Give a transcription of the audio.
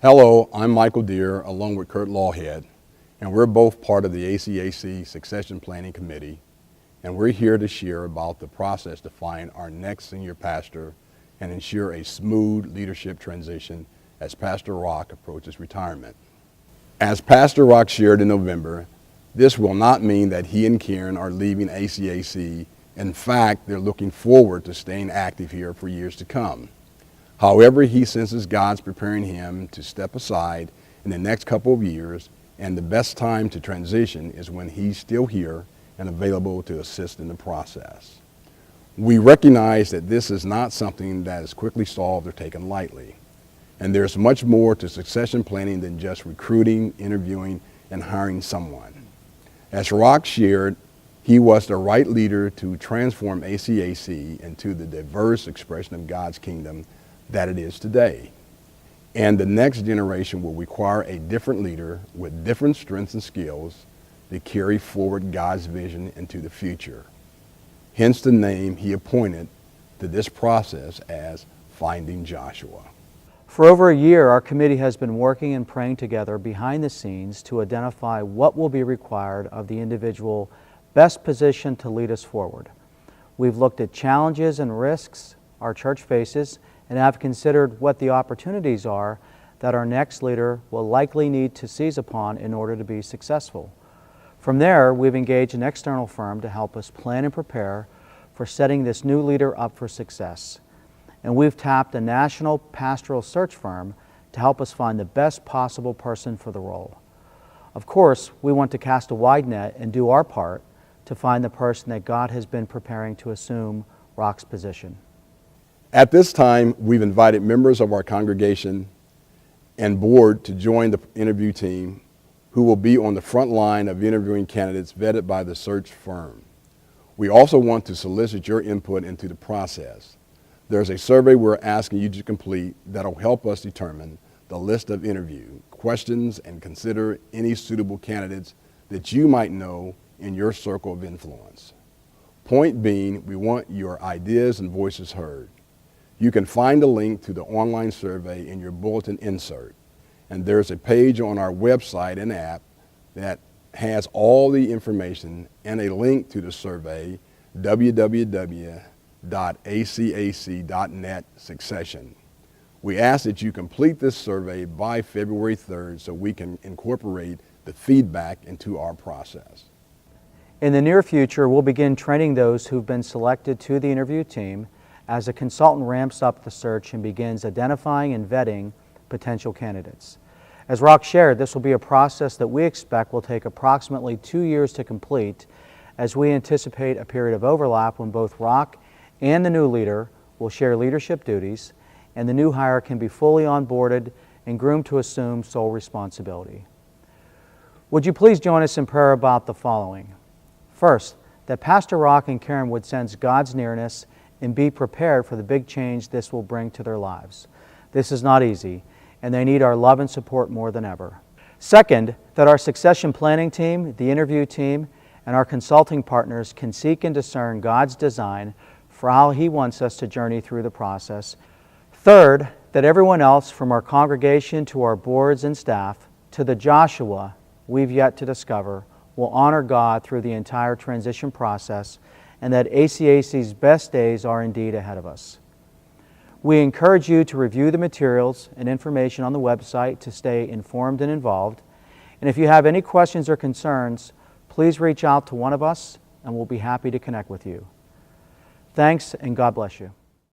Hello, I'm Michael Deere along with Curt Lawhead, and we're both part of the ACAC Succession Planning Committee, and we're here to share about the process to find our next senior pastor and ensure a smooth leadership transition as Pastor Rock approaches retirement. As Pastor Rock shared in November, this will not mean that he and Karen are leaving ACAC. In fact, they're looking forward to staying active here for years to come. However, he senses God's preparing him to step aside in the next couple of years, and the best time to transition is when he's still here and available to assist in the process. We recognize that this is not something that is quickly solved or taken lightly, and there's much more to succession planning than just recruiting, interviewing, and hiring someone. As Rock shared, he was the right leader to transform ACAC into the diverse expression of God's kingdom that it is today. And the next generation will require a different leader with different strengths and skills to carry forward God's vision into the future. Hence the name he appointed to this process as Finding Joshua. For over a year, our committee has been working and praying together behind the scenes to identify what will be required of the individual best positioned to lead us forward. We've looked at challenges and risks our church faces and have considered what the opportunities are that our next leader will likely need to seize upon in order to be successful. From there, we've engaged an external firm to help us plan and prepare for setting this new leader up for success. And we've tapped a national pastoral search firm to help us find the best possible person for the role. Of course, we want to cast a wide net and do our part to find the person that God has been preparing to assume Rock's position. At this time, we've invited members of our congregation and board to join the interview team who will be on the front line of interviewing candidates vetted by the search firm. We also want to solicit your input into the process. There's a survey we're asking you to complete that'll help us determine the list of interview questions and consider any suitable candidates that you might know in your circle of influence. Point being, we want your ideas and voices heard. You can find a link to the online survey in your bulletin insert, and there's a page on our website and app that has all the information and a link to the survey, www.acac.net/succession. We ask that you complete this survey by February 3rd so we can incorporate the feedback into our process. In the near future, we'll begin training those who've been selected to the interview team as a consultant ramps up the search and begins identifying and vetting potential candidates. As Rock shared, this will be a process that we expect will take approximately 2 years to complete, as we anticipate a period of overlap when both Rock and the new leader will share leadership duties, and the new hire can be fully onboarded and groomed to assume sole responsibility. Would you please join us in prayer about the following? First, that Pastor Rock and Karen would sense God's nearness and be prepared for the big change this will bring to their lives. This is not easy, and they need our love and support more than ever. Second, that our succession planning team, the interview team, and our consulting partners can seek and discern God's design for how He wants us to journey through the process. Third, that everyone else from our congregation to our boards and staff to the Joshua we've yet to discover will honor God through the entire transition process, and that ACAC's best days are indeed ahead of us. We encourage you to review the materials and information on the website to stay informed and involved. And if you have any questions or concerns, please reach out to one of us and we'll be happy to connect with you. Thanks, and God bless you.